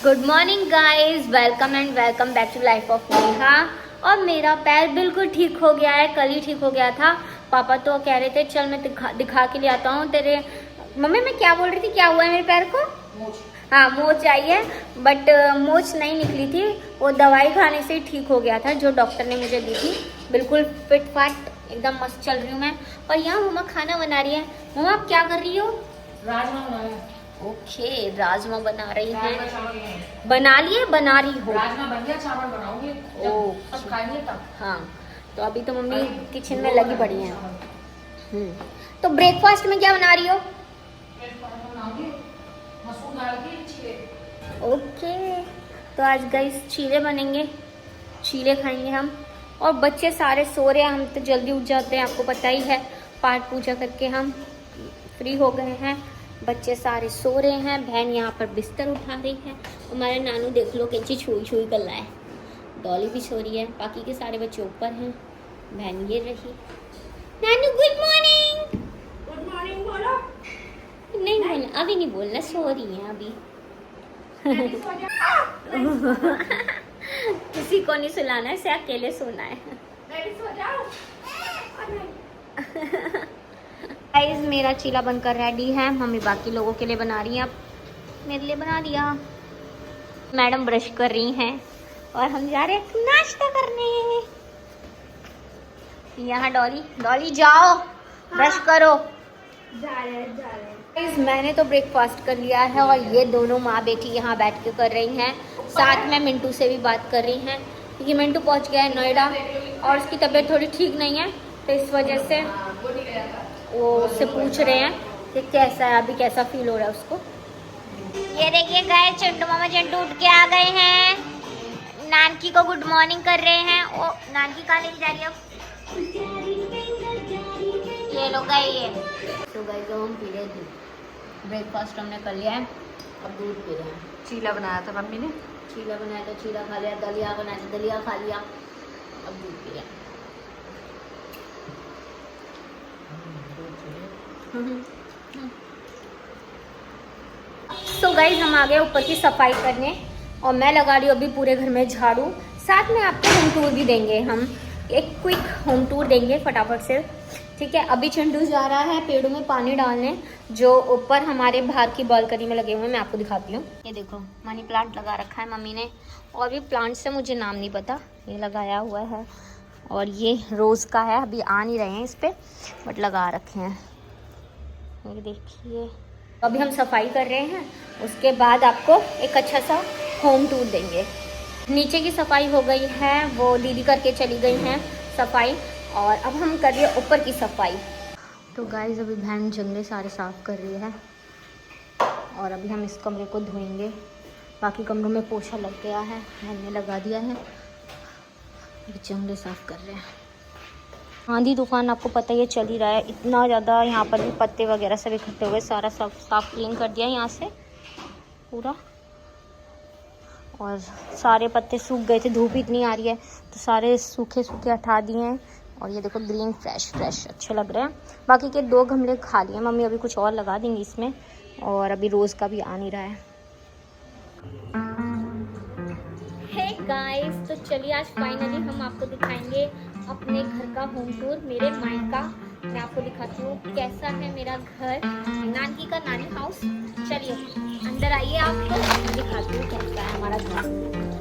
Good morning guys, welcome and welcome back to life of Neha. और मेरा पैर बिल्कुल ठीक हो गया है, कल ही ठीक हो गया था। पापा तो कह रहे थे चल मैं दिखा के ले आता हूँ तेरे। मम्मी मैं क्या बोल रही थी, क्या हुआ है मेरे पैर को? हाँ मोच आई है, बट मोच नहीं निकली थी। वो दवाई खाने से ही ठीक हो गया था जो डॉक्टर ने मुझे दी थी। बिल्कुल फिट फाट एकदम मस्त चल रही हूँ मैं। और यहाँ मम्मा खाना बना रही है। मम्मा आप क्या कर रही हो? राजमा बना रहे हैं। ओके, राजमा बना रही है। बना लिए, बना रही हो? राजमा बन गया, चावल बनाऊंगी। सब खाएंगे तब। हाँ तो अभी तो मम्मी किचन में लगी पड़ी हैं। तो ब्रेकफास्ट में क्या बना रही हो? मसूर दाल के चीले। ओके, तो आज गाइस चीले बनेंगे, चीले खाएंगे हम। और बच्चे सारे सो रहे हैं, हम तो जल्दी उठ जाते हैं, आपको पता ही है। पाठ पूजा करके हम फ्री हो गए हैं। बच्चे सारे सो रहे हैं, बहन यहाँ पर बिस्तर उठा रही है। हमारे नानू देख लो कैसी छुई छुई कर रहा है। डॉली भी सो रही है, बाकी के सारे बच्चे ऊपर हैं। बहन ये रही। नानू गुड मॉर्निंग। गुड मॉर्निंग बोलो। नहीं बोलना, अभी नहीं बोलना, सो रही हैं अभी। किसी को नहीं सुलाना है, सिर्फ अकेले सोना है। गाइस मेरा चीला बनकर रेडी है। मम्मी बाकी लोगों के लिए बना रही हैं, अब मेरे लिए बना दिया। मैडम ब्रश कर रही हैं और हम जा रहे हैं नाश्ता करने। यहाँ डॉली, डॉली जाओ ब्रश करो। जा रहे। गाइस मैंने तो ब्रेकफास्ट कर लिया है और ये दोनों माँ बेटी यहाँ बैठ के कर रही हैं। साथ में मिंटू से भी बात कर रही हैं क्योंकि मिंटू पहुँच गया है नोएडा और उसकी तबीयत थोड़ी ठीक नहीं है, तो इस वजह से वो उससे पूछ रहे हैं कि कैसा है, अभी कैसा फील हो रहा है उसको। ये देखिए गाइस, चंटू मामा चंटू उठ के आ गए हैं, नानकी को गुड मॉर्निंग कर रहे हैं। ओ नानकी कहाँ लेके जा रही है? ये लोग गए ये। तो गाइस जो हम पी रहे दूध, ब्रेकफास्ट हमने कर लिया है, अब दूध पी रहे हैं। चीला बनाया था मम्मी ने। चीला बनाया था, चीला खा लिया। दलिया बनाया था, दलिया खा लिया। अब दूध पी रहे हैं। तो गाइज हम आ गए ऊपर की सफाई करने और मैं लगा रही हूँ अभी पूरे घर में झाड़ू। साथ में आपको होम टूर भी देंगे, हम एक क्विक होम टूर देंगे फटाफट से, ठीक है। अभी चंडू जा रहा है पेड़ों में पानी डालने, जो ऊपर हमारे बाहर की बालकनी में लगे हुए हैं। मैं आपको दिखाती हूँ। ये देखो मनी प्लांट लगा रखा है मम्मी ने, और भी प्लांट्स से मुझे नाम नहीं पता, ये लगाया हुआ है। और ये रोज़ का है, अभी आ नहीं रहे हैं इस पर, बट लगा रखे हैं। ये देखिए अभी हम सफाई कर रहे हैं, उसके बाद आपको एक अच्छा सा होम टूर देंगे। नीचे की सफाई हो गई है, वो दीदी करके चली गई हैं सफाई, और अब हम कर रहे हैं ऊपर की सफाई। तो गाइस अभी बहन जंगले सारे साफ़ कर रही है और अभी हम इस कमरे को धोएंगे। बाकी कमरों में पोछा लग गया है, बहन ने लगा दिया है। अभी जंगले साफ़ कर रहे हैं। आंधी तूफान आपको पता ही है चल ही रहा है, इतना ज़्यादा। यहाँ पर भी पत्ते वगैरह सब इकट्ठे हुए, सारा सब साफ क्लीन कर दिया यहाँ से पूरा। और सारे पत्ते सूख गए थे, धूप इतनी आ रही है तो सारे सूखे सूखे हटा दिए हैं। और ये देखो ग्रीन फ्रेश फ्रेश अच्छे लग रहे हैं। बाकी के 2 गमले खाली हैं, मम्मी अभी कुछ और लगा देंगी इसमें। और अभी रोज़ का भी आ नहीं रहा है। हे गाइस, तो चलिए आज फाइनली हम आपको दिखाएंगे अपने घर का होम टूर, मेरे मायके का। मैं आपको दिखाती हूँ कैसा है मेरा घर, नानकी का नानी हाउस। चलिए अंदर आइए, आपको दिखाती हूँ कैसा है हमारा घर।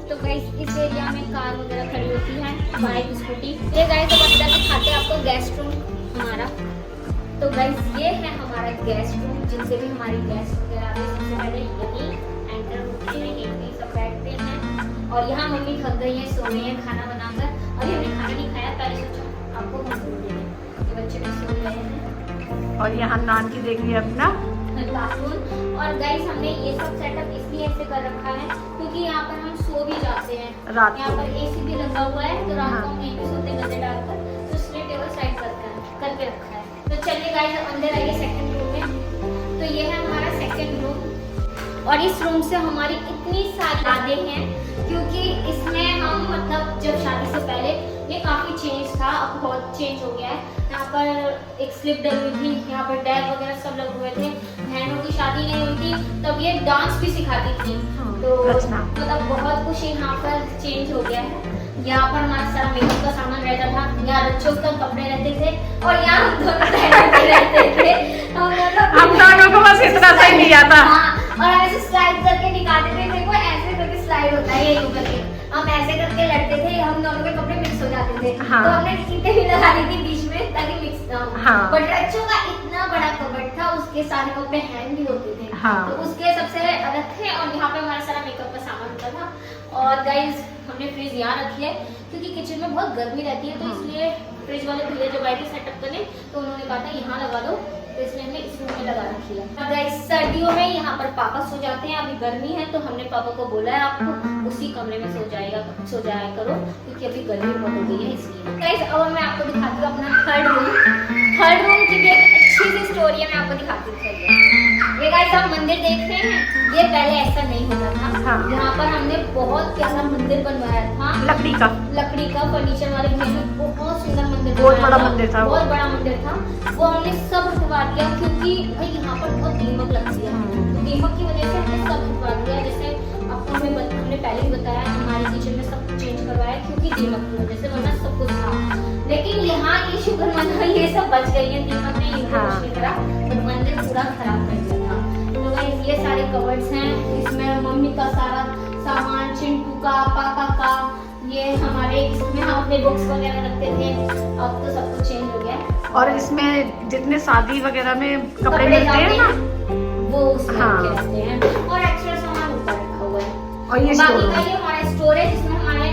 तो गाइस इस एरिया में कार वगैरह खड़ी होती है, बाइक स्कूटी। ये गाइस अब अंदर दिखाते हैं आपको गेस्ट रूम हमारा। तो गाइस ये है हमारा गेस्ट रूम, जिनसे भी हमारी गेस्ट वगैरह आते हैं सबसे पहले यही एंटर होते हैं, यही सब बैठते हैं। और यहाँ मम्मी थक गई है, सो रही है खाना बनाकर। अभी हमने खाना नहीं खाया, पहले सोचा आपको हम दूध दे दें, बच्चे भी सो रहे हैं। और यहाँ नानकी देख लिया अपना कार्टून। और गाइस हमने ये सब सेटअप इसलिए ऐसे कर रखा है क्योंकि यहाँ पर हम सो भी जाते हैं रात को। यहाँ पर एसी भी लगा हुआ है, तो रात को हम यहीं पे सोते गद्दे डालकर, तो इसलिए टेबल साइड करके रखा है। तो चलिए गाइस अंदर आइए सेकंड रूम में। तो ये है हमारा सेकंड रूम, और इस रूम से हमारी इतनी सारी यादें हैं क्योंकि इसमें हम मतलब जब शादी से पहले ये काफ़ी चेंज था, अब बहुत चेंज हो गया है। यहाँ पर एक स्लिप डली हुई थी, यहाँ पर डैग वगैरह सब लगे हुए थे। बहनों की शादी नहीं हुई थी तब ये डांस भी सिखाती थी। तो मतलब बहुत कुछ यहाँ पर चेंज हो गया है। यहाँ पर हमारा सारा मेकअप का सामान रहता था, यहाँ बच्चों का कपड़े रहते थे और यहाँ हम दोनों रहते थे। हम दोनों को बस इतना सा ही लिया था। हाँ, और हम ऐसे स्लाइड करके दिखाते थे, देखो ऐसे करके स्लाइड होता है ये ऊपर के, हम ऐसे करके लड़ते थे, हम दोनों के कपड़े मिक्स हो जाते थे। हाँ। तो हमने सीटे भी लगा दी थी बीच में ताकि मिक्स ना हो। हाँ। बट बच्चों का इतना बड़ा कबर्ड था, उसके सारे कपड़े हैंग भी होते थे। हाँ। तो उसके सबसे अलग थे और यहाँ पे हमारा सारा मेकअप का सामान होता था। और गाइस हमने फ्रिज यहाँ रखी है क्योंकि किचन में बहुत गर्मी रहती है, तो इसलिए फ्रिज वाले भैया जब आए थे सेटअप करने तो उन्होंने कहा था यहाँ लगा दो, तो इसलिए हमने इस रूम में लगा रखी है। अब गाइस सर्दियों में यहाँ पर पापा सो जाते हैं, अभी गर्मी है तो हमने पापा को बोला है आपको उसी कमरे में सो जाया करो क्योंकि अभी गर्मी बहुत हो गई है इसलिए। गाइस अब मैं आपको दिखाती हूँ अपना थर्ड रूम की भी एक अच्छी सी स्टोरी है, मैं आपको दिखाती हूँ। ये गाइस आप मंदिर देख रहे हैं, ये पहले ऐसा नहीं होता था। हाँ। यहाँ पर हमने बहुत प्यारा मंदिर बनवाया था, लकड़ी का फर्नीचर वाले भैया ने बहुत सुंदर मंदिर, बहुत बड़ा मंदिर था, बहुत बड़ा मंदिर था। वो हमने सब हटवा दिया क्योंकि भाई यहाँ पर बहुत दीमक लगती है, तो दीमक की वजह से हमने सब हटवा दिया। जैसे आपको हमने पहले ही बताया हमारे किचन में सब कुछ चेंज करवाया क्योंकि दीमक की वजह से, वरना सब कुछ था। लेकिन यहाँ ये शुक्र मना ये सब बच गई है, दीमक ने इनको कुछ नहीं करा, बट मंदिर पूरा खराब कर दिया था। तो गाइस ये सारे कवर्ड्स हैं, इसमें मम्मी का सारा सामान, चिंटू का, पापा का, ये हमारे, इसमें हम अपने बुक्स वगैरह रखते थे। अब तो सब कुछ चेंज हो गया है। और इसमें जितने शादी वगैरह में कपड़े मिलते हैं ना वो उसमें रखे रहते हैं और एक्स्ट्रा सामान ऊपर रखा हुआ है। और ये बाकी स्टोर का ये हमारा स्टोर है जिसमें हमारे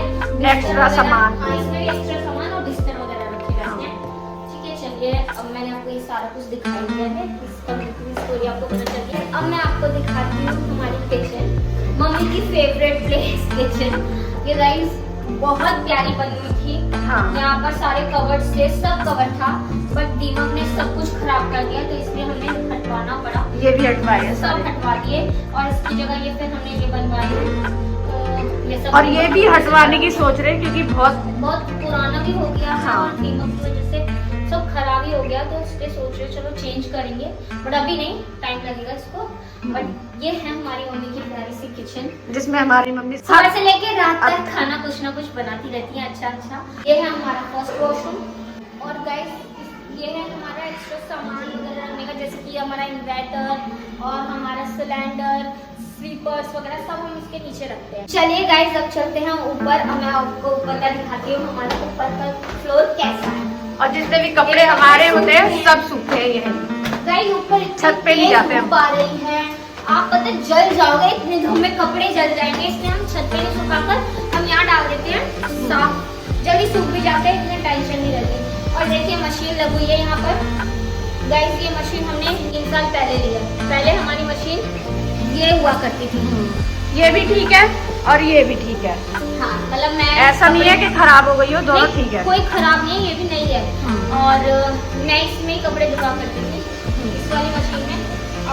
एक्स्ट्रा सामान, हाँ इसमें भी एक्स्ट्रा सामान और बिस्तर वगैरह रखे रहते हैं। ठीक है चलिए, अब मैंने आपको ये सारा कुछ दिखाई दिया है, इसका स्टोरी आपको पता चल गया। अब मैं आपको दिखाती हूँ हमारी किचन, मम्मी की फेवरेट प्लेस किचन। ये गाइस बहुत प्यारी बनी हुई थी। हाँ। यहाँ पर सारे कवर्ड थे, सब कवर था, बट दीमक ने सब कुछ खराब कर दिया, तो इसलिए हमें हटवाना पड़ा। ये भी हटवाए सब हटवा दिए और इसकी जगह ये फिर हमने ये बनवाई। तो ये सब और ये भी हटवाने की सोच रहे हैं क्योंकि बहुत पुराना भी हो गया है। हाँ। और दीमक की वजह से सब खराब ही हो गया, तो इसलिए सोच रहे चलो चेंज करेंगे, बट अभी नहीं, टाइम लगेगा इसको। बट ये है हमारी मम्मी की प्यारी सी किचन जिसमें हमारी मम्मी सुबह से लेके रात तक खाना कुछ ना कुछ बनाती रहती है। अच्छा ये है हमारा फर्स्ट वॉशरूम। और गाइस ये है हमारा एक्स्ट्रा सामान वगैरह रखने का, जैसे कि हमारा इन्वर्टर और हमारा सिलेंडर, स्लीपर्स वगैरह सब हम इसके नीचे रखते हैं। चलिए गाइस अब चलते हैं ऊपर, अब मैं आपको ऊपर का दिखाती हूँ हमारा ऊपर का फ्लोर कैसा है। और जितने भी कपड़े हमारे होते हैं सब सूखे हैं यही। गाइस ऊपर छत पे नहीं जाते हम। आ रही है, आप पता जल जाओगे, इतने धूप में कपड़े जल जाएंगे, इसलिए हम छत पे नहीं सुखाकर हम यहाँ डाल देते हैं, साफ जल्दी सूख भी जाते हैं, इतने टेंशन नहीं रहती। और देखिए मशीन लगी हुई है यहाँ पर। गाइस ये मशीन हमने 3 साल पहले लिया, पहले हमारी मशीन ये हुआ करती थी। ये भी ठीक है और ये भी ठीक है। हाँ मतलब मैं ऐसा नहीं है कि खराब हो गई हो, दोनों ठीक है, कोई खराब नहीं है, ये भी नहीं है। और मैं इसमें ही कपड़े धुला करती थी, इस वाली मशीन में।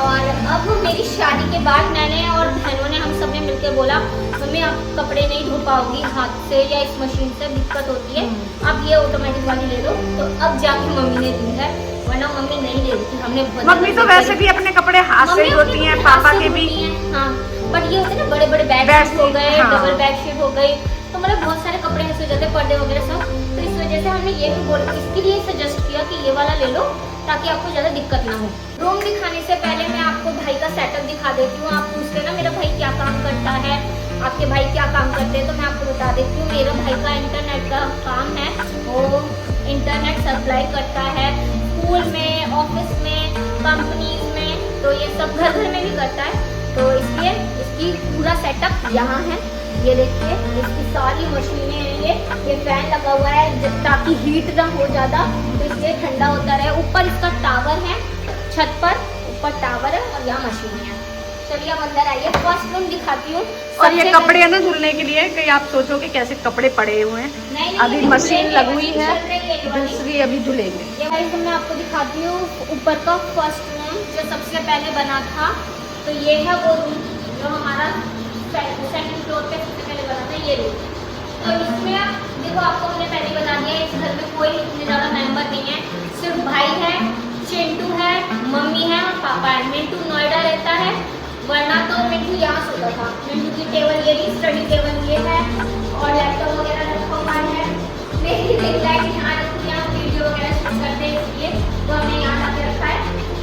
और अब मेरी शादी के बाद मैंने और बहनों ने, हम सब ने मिलकर बोला मम्मी आप कपड़े नहीं धो पाओगी हाथ से या इस मशीन से, दिक्कत होती है, आप ये ऑटोमेटिक वाली ले लो। तो अब जाके मम्मी ने दी है, वरना मम्मी नहीं ले रही थी। हमने मम्मी तो वैसे भी अपने कपड़े हाथ से ही धोती हैं, पापा के भी। हाँ बट ये होते ना बड़े बड़े बैग हो गए, हाँ। डबल बेड शीट हो गई, तो मतलब बहुत सारे कपड़े ऐसे हो जाते हैं, पर्दे वगैरह सब। तो इस वजह से हमने ये भी बोला, इसके लिए सजेस्ट किया कि ये वाला ले लो ताकि आपको ज़्यादा दिक्कत ना हो। रूम दिखाने से पहले मैं आपको भाई का सेटअप दिखा देती हूँ। आप पूछते ना मेरा भाई क्या काम करता है, आपके भाई क्या काम करते हैं, तो मैं आपको बता देती हूँ। मेरा भाई का इंटरनेट का काम है, वो इंटरनेट सप्लाई करता है स्कूल में, ऑफिस में, कंपनीज में, तो ये सब घर घर में भी करता है। तो इसलिए इसकी पूरा सेटअप यहाँ है, ये देखिए इसकी सारी मशीनें हैं, ये फैन लगा हुआ है ताकि हीट ना हो ज़्यादा, तो इसलिए ठंडा होता रहे। ऊपर इसका टावर है, छत पर ऊपर टावर है और यहाँ मशीन है। चलिए अब अंदर आइए, फर्स्ट रूम दिखाती हूँ। और ये कपड़े है ना धुलने के लिए, कहीं आप सोचो कि कैसे कपड़े पड़े हुए हैं। अभी मशीन लगी हुई है, दूसरी अभी धुलेंगे। ये गाइस मैं आपको दिखाती हूँ ऊपर का फर्स्ट रूम जो सबसे पहले बना था। तो ये है वो रूम जो हमारा सेकंड फ्लोर पे सबसे पहले बना था, ये रूम। तो इसमें देखो आपको हमने पहले बता दिया, इस घर में कोई इतने ज़्यादा मेंबर नहीं है, सिर्फ भाई है, चिंटू है, मम्मी है और पापा है। मिंटू नोएडा रहता है, वरना तो मिंटू यहाँ सोता था। मिंटू की टेबल ये भी, स्टडी टेबल ये है और लैपटॉप वगैरह रखा हुआ है। मेरी रिंग लाइट यहाँ रखी है, वीडियो वगैरह शूट करते हैं इसलिए तो हमने यहाँ आके रखा है।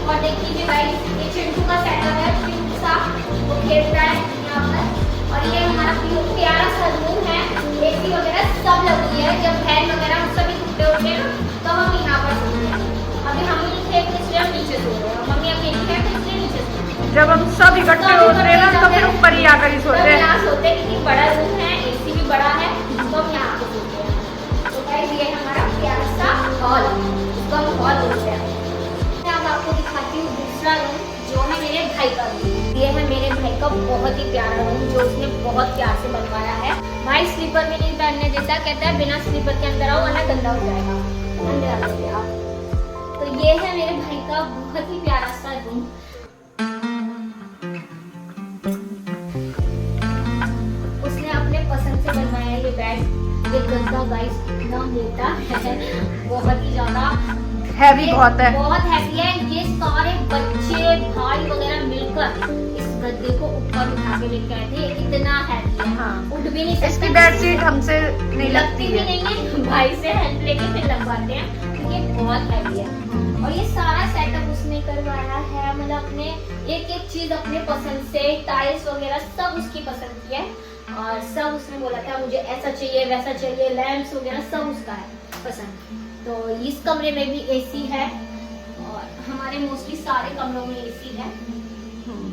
और देख लीजिए गाइस, ये चिंटू का सेटअप है, चिंटू सा वो खेलता है यहाँ पर। और ये हमारा प्यारा सा रूम है, एसी वगैरह सब लगी है। जब फैन वगैरह सभी टूटे उठे ना तब हम यहाँ पर सोते हैं। अभी हम नहीं थे इसलिए हम नीचे सो रहे हैं, मम्मी अकेली है तो इसलिए नीचे सो रहे हैं। जब हम सब इकट्ठे होते हैं ना तो फिर ऊपर ही आकर ही सोते हैं। यहाँ सोते हैं क्योंकि बड़ा रूम है, एसी भी बड़ा है तो हम यहाँ पे सोते हैं। तो गाइस ये हमारा प्यारा सा हॉल, इसको हम हॉल बोलते हैं। मैं अब आपको दिखाती हूँ दूसरा रूम जो है मेरे भाई का रूम। ये है मेरे भाई का बहुत ही प्यारा रूम जो उसने बहुत प्यार से बनवाया है। भाई स्लीपर भी नहीं पहनने देता, कहता है बिना स्लीपर के अंदर आओ वरना गंदा हो जाएगा, अंदर आ जाइए आप। तो ये है मेरे भाई का बहुत ही प्यारा सा रूम। उसने अपने पसंद से बनवाया ये बेड। ये गद्दा गाइस इतना मोटा है, बहुत ही ज्यादा हैवी बहुत है, बहुत हैवी है। ये सारे बच्चे भाई वगैरह मिलकर इस गद्दे को ऊपर उठा के लेके आए थे, इतना हैवी है। हाँ। उठ भी नहीं सकते। इसकी बेडशीट हमसे नहीं लगती भी नहीं है, भाई से हेल्प लेके फिर लगवाते हैं क्योंकि बहुत हैवी है। और ये सारा सेटअप उसने करवाया है, मतलब अपने एक एक चीज अपने पसंद से, टाइल्स वगैरह सब उसकी पसंद की है। और सब उसने बोला था मुझे ऐसा चाहिए वैसा चाहिए, लैंप्स वगैरह सब उसका है पसंद। तो इस कमरे में भी एसी है और हमारे मोस्टली सारे कमरों में एसी है।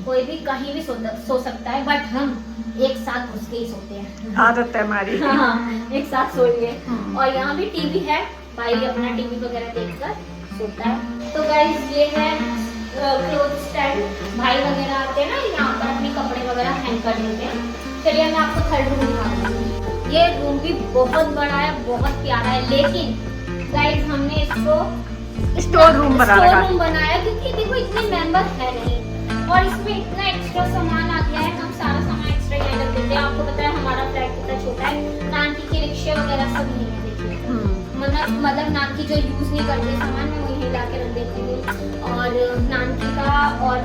कोई भी कहीं भी सो सकता है, बट हम एक साथ घुस के ही सोते हैं, आदत है हमारी। हाँ, एक साथ सोइए। और यहाँ भी टीवी है, भाई अपना टीवी वगैरह देखकर सोता है। तो गाइस ये है क्लोथ स्टैंड, भाई वगैरह आते हैं ना यहाँ पर अपने कपड़े वगैरह हैंग कर देते हैं। चलिए मैं आपको थर्ड रूम दिखाती हूँ। ये रूम भी बहुत बड़ा है, बहुत प्यारा है, लेकिन गाइस हमने इसको स्टोर रूम बनाया क्योंकि देखो इतने मेंबर है नहीं और इसमें इतना एक्स्ट्रा सामान आ गया है। हम सारा सामान एक्स्ट्रा यहाँ रख देते हैं। आपको पता है हमारा फ्लैट कितना छोटा है, नानकी के रिक्शे वगैरह सब नहीं है। देखिए मतलब नानकी जो यूज नहीं करते सामान मैं वही ला के रख देती हूँ। और नानकी का और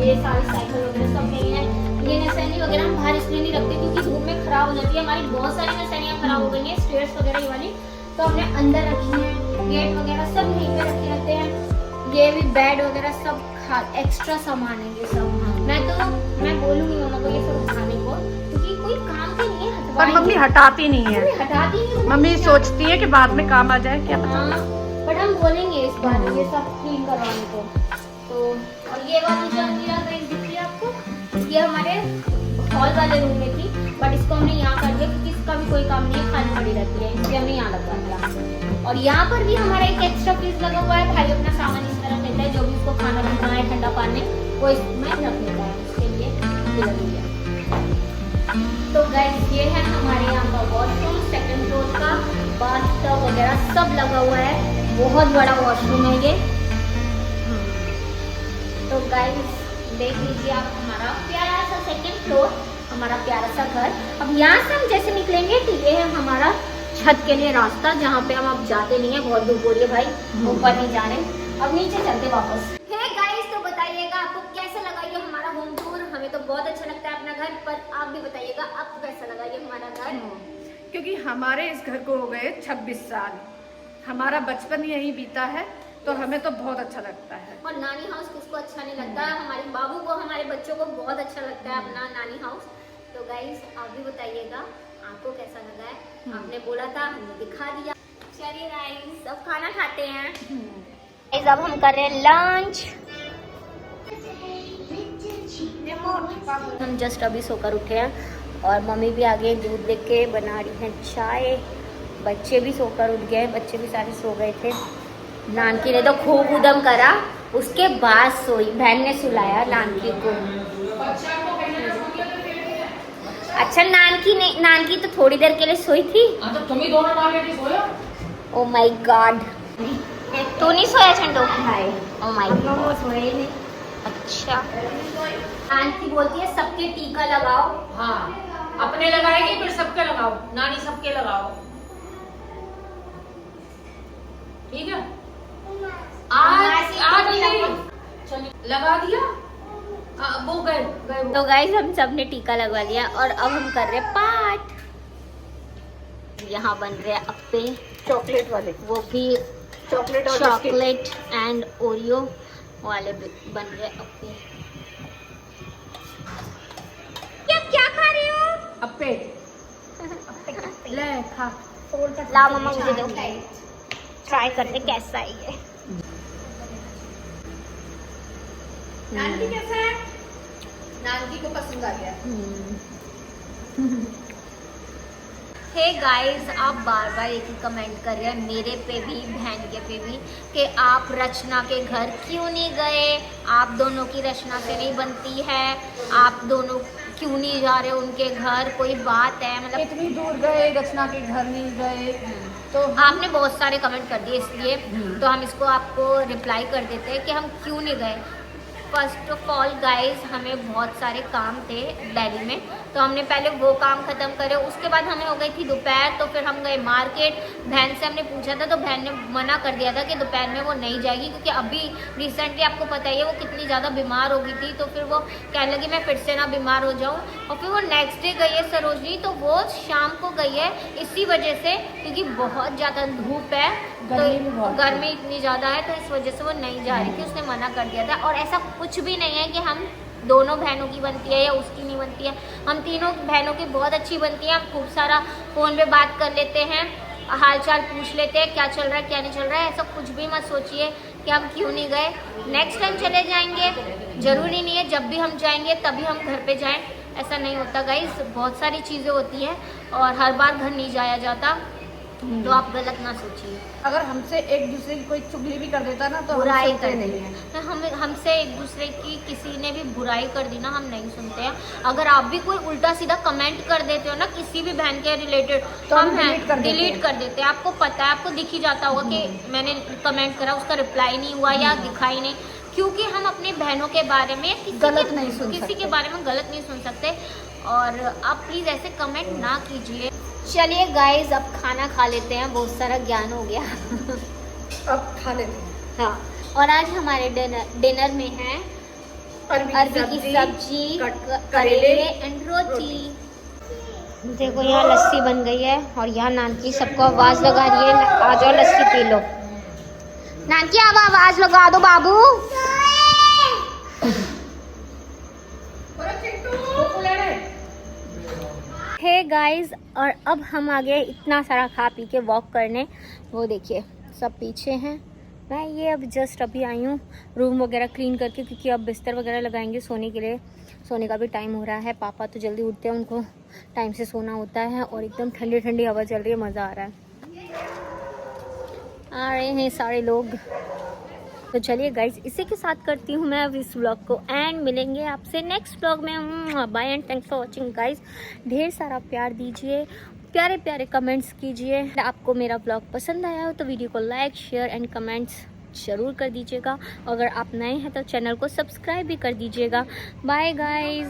ये सारी साइकिल वगैरह सब नहीं है। ये नसैनी वगैरह हम बाहर इसलिए नहीं रखते क्योंकि धूप में खराब हो जाती है। हमारी बहुत सारी नसैनियाँ खराब हो गई हैं, स्टेयर्स वगैरह ये वाली, तो हमने अंदर रखी है। गेट वगैरह सब यहीं पे रखे रहते हैं। ये भी बेड वगैरह सब एक्स्ट्रा सामान है ये सब। मैं बोलूंगी मम्मा को ये सब उठाने को क्योंकि कोई काम के नहीं है। पर मम्मी हटाती नहीं है, हटाती नहीं। मम्मी सोचती है कि बाद में काम आ जाए, क्या पता। बट हम बोलेंगे इस बार ये सब क्लीन करवाने को। तो और ये वाली जो अलमीरा दिख रही है आपको, ये हमारे हॉल वाले रूम में थी, बट इसको हमने यहाँ कर दिया क्योंकि इसका भी कोई काम नहीं है, खाली पड़ी रहती है, इसलिए हमने यहाँ लगवा दिया। और यहाँ पर भी हमारा एक एक्स्ट्रा पीस लगा हुआ है। भाई अपना सामान इस तरह देता है, जो भी उसको खाना पीना है, ठंडा पानी वो इसमें रख लेता है, उसके लिए ये लगी है। तो गाइस ये है हमारे यहाँ का वॉशरूम, सेकंड फ्लोर का, बाथटब वगैरह सब लगा हुआ है। बहुत बड़ा वॉशरूम है ये। तो गाइस देख लीजिए आप हमारा प्यारा सा सेकंड फ्लोर, हमारा प्यारा सा घर। अब यहाँ से हम जैसे निकलेंगे तो ये है हमारा छत के लिए रास्ता, जहाँ पे हम अब जाते नहीं है, बहुत धूप हो रही है भाई, ऊपर नहीं जा रहे। अब नीचे चलते वापस। हे गाइस, तो बताइएगा आपको कैसा लगा ये हमारा होम टूर। हमें तो बहुत अच्छा लगता है अपना घर, पर आप भी बताइएगा आपको कैसा लगा ये हमारा घर। क्योंकि हमारे इस घर को हो गए 26 साल, हमारा बचपन यहीं बीता है, तो हमें तो बहुत अच्छा लगता है। और नानी हाउस किसको अच्छा नहीं लगता है, हमारे बाबू को, हमारे बच्चों को बहुत अच्छा लगता है अपना नानी हाउस। तो गाइस आप भी बताइएगा आपको कैसा लगा है। आपने बोला था, हमने दिखा दिया। चलिए गाइस अब खाना खाते हैं। गाइस अब हम कर रहे हैं लंच। हम जस्ट अभी सोकर उठे हैं और मम्मी भी आ गई दूध लेके, बना रही हैं चाय। बच्चे भी सोकर उठ गए, बच्चे भी सारे सो गए थे। नानकी ने तो खूब उदम करा, उसके बाद सोई, बहन ने सुलाया नानकी को। अच्छा नानकी तो थोड़ी देर के लिए सोई थी। तो तुम ही दोनों ना लेके सोया। ओ माय गॉड, तू नहीं सोया छंटो? हाय, ओ माय गॉड, वो सोए ही नहीं। अच्छा, नानकी बोलती है सबके टीका लगाओ। हाँ, अपने लगाएगी फिर सबके लगाओ, नानी सबके लगाओ, ठीक है। लगा दिया। वो गए तो गाइस हम सब ने टीका लगवा लिया और अब हम कर रहे पाठ। यहाँ बन रहे अप्पे, चॉकलेट वाले, वो भी चॉकलेट और चॉकलेट एंड ओरियो वाले बन रहे अप्पे। क्या खा रही हो? अप्पे ले खा। ला मम्मा मुझे दो, ट्राई करते कैसा है ये। नानकी कैसा है? नानकी को पसंद आ गया। हे गाइस, आप बार बार एक ही कमेंट कर रहे हैं मेरे पे भी बहन के पे भी कि आप रचना के घर क्यों नहीं गए, आप दोनों की रचना से नहीं बनती है, आप दोनों क्यों नहीं जा रहे उनके घर, कोई बात है मतलब इतनी दूर गए, रचना के घर नहीं गए, तो आपने बहुत सारे कमेंट कर दिए इसलिए तो हम इसको आपको रिप्लाई कर देते हैं कि हम क्यों नहीं गए। फर्स्ट ऑफ ऑल गाइस, हमें बहुत सारे काम थे दिल्ली में, तो हमने पहले वो काम ख़त्म करे, उसके बाद हमें हो गई थी दोपहर, तो फिर हम गए मार्केट। बहन से हमने पूछा था तो बहन ने मना कर दिया था कि दोपहर में वो नहीं जाएगी, क्योंकि अभी रिसेंटली आपको पता ही है वो कितनी ज़्यादा बीमार हो गई थी, तो फिर वो कहने लगी मैं फिर से ना बीमार हो जाऊँ। और फिर वो नेक्स्ट डे गई है सरोजनी, तो वो शाम को गई है इसी वजह से क्योंकि बहुत ज़्यादा धूप है, तो गर्मी इतनी ज़्यादा है, तो इस वजह से वो नहीं जा रही थी, उसने मना कर दिया था। और ऐसा कुछ भी नहीं है कि हम दोनों बहनों की बनती है या उसकी नहीं बनती है, हम तीनों बहनों की बहुत अच्छी बनती है। हम खूब सारा फ़ोन पे बात कर लेते हैं, हाल चाल पूछ लेते हैं क्या चल रहा है क्या नहीं चल रहा है। ऐसा कुछ भी मत सोचिए कि हम क्यों नहीं गए, नेक्स्ट टाइम चले जाएंगे। ज़रूरी नहीं है जब भी हम जाएंगे तभी हम घर पे जाएं, ऐसा नहीं होता गाइस, बहुत सारी चीज़ें होती हैं और हर बार घर नहीं जाया जाता, तो आप गलत ना सोचिए। अगर हमसे एक दूसरे की कोई चुगली भी कर देता ना तो हम बुराई सुनते कर नहीं है। तो हमसे एक दूसरे की किसी ने भी बुराई कर दी ना, हम नहीं सुनते हैं। अगर आप भी कोई उल्टा सीधा कमेंट कर देते हो ना किसी भी बहन के रिलेटेड, तो हम डिलीट कर देते हैं। आपको पता है, आपको दिख ही जाता होगा कि मैंने कमेंट करा उसका रिप्लाई नहीं हुआ या दिखाई नहीं, क्योंकि हम अपनी बहनों के बारे में गलत नहीं सुन किसी सकते। के बारे में गलत नहीं सुन सकते। और आप प्लीज़ ऐसे कमेंट ना कीजिए। चलिए गाइज, अब खाना खा लेते हैं, बहुत सारा ज्ञान हो गया। अब खा लेते हैं। हाँ, और आज हमारे डिनर में है अरबी की सब्जी, करेले एंड रोटी। देखो यहाँ लस्सी बन गई है और यहाँ नानकी सबको आवाज़ लगा रही है, आ जाओ लस्सी पी लो। नानकी अब आवाज़ लगा दो बाबू। हे गाइस, और अब हम आ गए इतना सारा खा पी के वॉक करने। वो देखिए सब पीछे हैं, मैं ये अब जस्ट अभी आई हूँ रूम वगैरह क्लीन करके, क्योंकि अब बिस्तर वगैरह लगाएंगे सोने के लिए। सोने का भी टाइम हो रहा है, पापा तो जल्दी उठते हैं, उनको टाइम से सोना होता है। और एकदम ठंडी ठंडी हवा चल रही है, मज़ा आ रहा है। आ रहे हैं सारे लोग। तो चलिए गाइज, इसी के साथ करती हूँ मैं अब इस व्लॉग को एंड। मिलेंगे आपसे नेक्स्ट व्लॉग में। Bye and thanks for watching guys. ढेर सारा प्यार दीजिए, प्यारे प्यारे कमेंट्स कीजिए। आपको मेरा व्लॉग पसंद आया हो तो वीडियो को लाइक शेयर एंड कमेंट्स ज़रूर कर दीजिएगा। अगर आप नए हैं तो चैनल को सब्सक्राइब भी कर दीजिएगा। Bye guys.